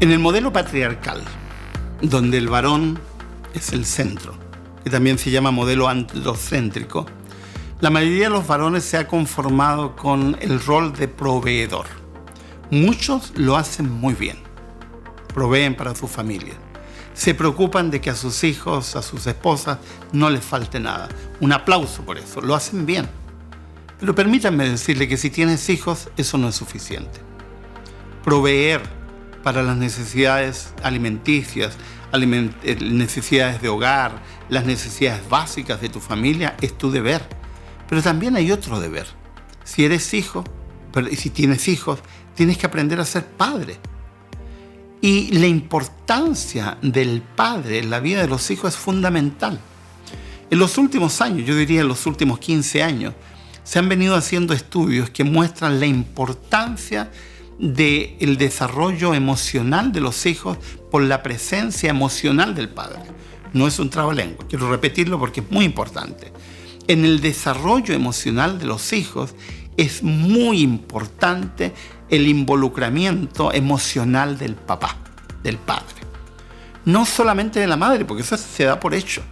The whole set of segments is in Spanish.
En el modelo patriarcal, donde el varón es el centro, que también se llama modelo androcéntrico, la mayoría de los varones se ha conformado con el rol de proveedor. Muchos lo hacen muy bien, proveen para su familia, se preocupan de que a sus hijos, a sus esposas, no les falte nada. Un aplauso por eso, lo hacen bien. Pero permítanme decirle que si tienes hijos, eso no es suficiente. Proveer para las necesidades alimenticias, necesidades de hogar, las necesidades básicas de tu familia, es tu deber. Pero también hay otro deber. Si eres hijo, y si tienes hijos, tienes que aprender a ser padre. Y la importancia del padre en la vida de los hijos es fundamental. En los últimos años, yo diría en los últimos 15 años, se han venido haciendo estudios que muestran la importancia del desarrollo emocional de los hijos por la presencia emocional del padre. No es un trabalengua, quiero repetirlo porque es muy importante. En el desarrollo emocional de los hijos es muy importante el involucramiento emocional del papá, del padre. No solamente de la madre, porque eso se da por hecho.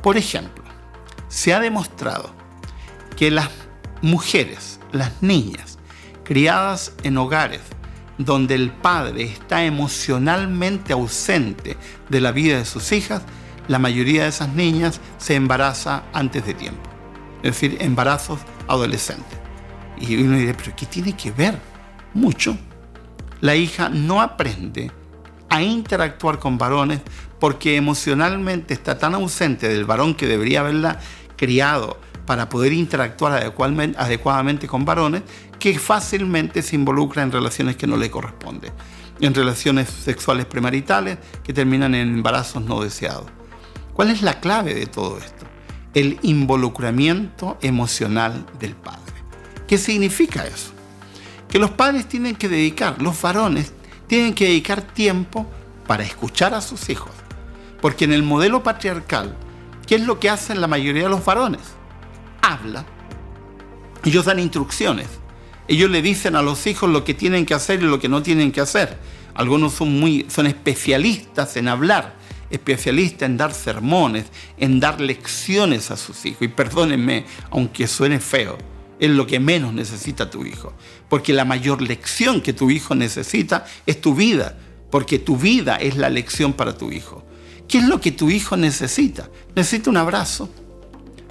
Por ejemplo, se ha demostrado que las mujeres, las niñas, criadas en hogares donde el padre está emocionalmente ausente de la vida de sus hijas, la mayoría de esas niñas se embaraza antes de tiempo. Es decir, embarazos adolescentes. Y uno dice, ¿pero qué tiene que ver? Mucho. La hija no aprende a interactuar con varones porque emocionalmente está tan ausente del varón que debería haberla criado para poder interactuar adecuadamente con varones, que fácilmente se involucra en relaciones que no le corresponden, en relaciones sexuales premaritales que terminan en embarazos no deseados. ¿Cuál es la clave de todo esto? El involucramiento emocional del padre. ¿Qué significa eso? Que los padres tienen que dedicar, los varones tienen que dedicar tiempo para escuchar a sus hijos. Porque en el modelo patriarcal, ¿qué es lo que hacen la mayoría de los varones? Habla. Ellos dan instrucciones. Ellos le dicen a los hijos lo que tienen que hacer y lo que no tienen que hacer. Algunos son especialistas en hablar, especialistas en dar sermones, en dar lecciones a sus hijos. Y perdónenme, aunque suene feo, es lo que menos necesita tu hijo. Porque la mayor lección que tu hijo necesita es tu vida. Porque tu vida es la lección para tu hijo. ¿Qué es lo que tu hijo necesita? Necesita un abrazo.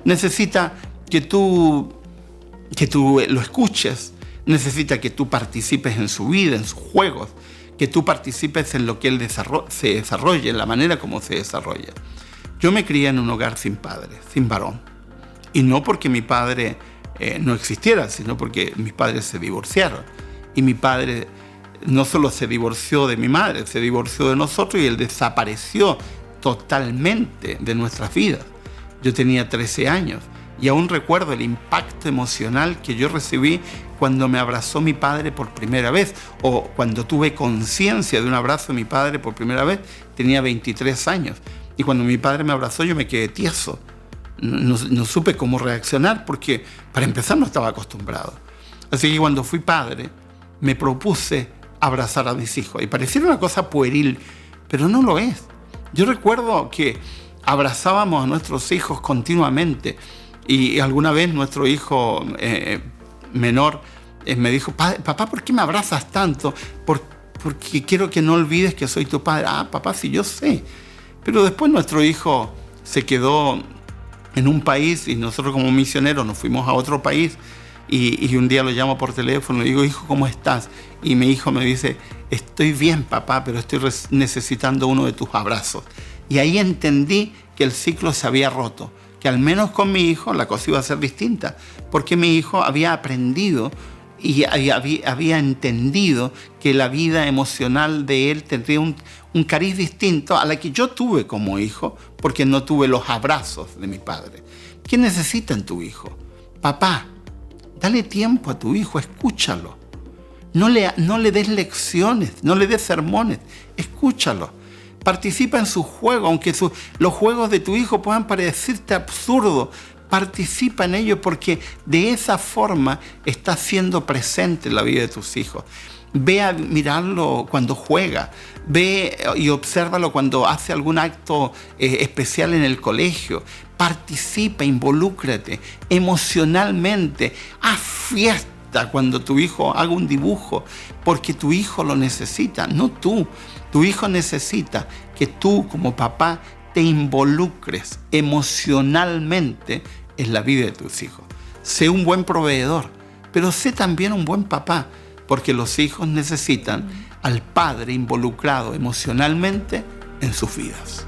Necesita que tú lo escuches. Necesita que tú participes en su vida, en sus juegos. Que tú participes en lo que él se desarrolle, en la manera como se desarrolla. Yo me crié en un hogar sin padre, sin varón. Y no porque mi padre no existiera, sino porque mis padres se divorciaron. Y mi padre no solo se divorció de mi madre, se divorció de nosotros y él desapareció totalmente de nuestras vidas. Yo tenía 13 años y aún recuerdo el impacto emocional que yo recibí cuando me abrazó mi padre por primera vez, o cuando tuve conciencia de un abrazo de mi padre por primera vez. Tenía 23 años y cuando mi padre me abrazó yo me quedé tieso. No supe cómo reaccionar porque, para empezar, no estaba acostumbrado. Así que cuando fui padre me propuse abrazar a mis hijos y pareciera una cosa pueril, pero no lo es. Yo recuerdo que abrazábamos a nuestros hijos continuamente y alguna vez nuestro hijo menor me dijo, papá, ¿por qué me abrazas tanto? Porque quiero que no olvides que soy tu padre. Ah, papá, sí, yo sé. Pero después nuestro hijo se quedó en un país y nosotros como misioneros nos fuimos a otro país y un día lo llamo por teléfono y le digo, hijo, ¿cómo estás? Y mi hijo me dice, estoy bien, papá, pero estoy necesitando uno de tus abrazos. Y ahí entendí que el ciclo se había roto, que al menos con mi hijo la cosa iba a ser distinta, porque mi hijo había aprendido y había entendido que la vida emocional de él tendría un cariz distinto a la que yo tuve como hijo, porque no tuve los abrazos de mi padre. ¿Qué necesita en tu hijo? Papá, dale tiempo a tu hijo, escúchalo. No le des lecciones, no le des sermones, escúchalo. Participa en su juego, aunque los juegos de tu hijo puedan parecerte absurdos. Participa en ello porque de esa forma estás siendo presente en la vida de tus hijos. Ve a mirarlo cuando juega, ve y obsérvalo cuando hace algún acto especial en el colegio. Participa, involúcrate emocionalmente, haz fiesta cuando tu hijo haga un dibujo, porque tu hijo lo necesita, no tú. Tu hijo necesita que tú como papá te involucres emocionalmente en la vida de tus hijos. Sé un buen proveedor, pero sé también un buen papá, porque los hijos necesitan al padre involucrado emocionalmente en sus vidas.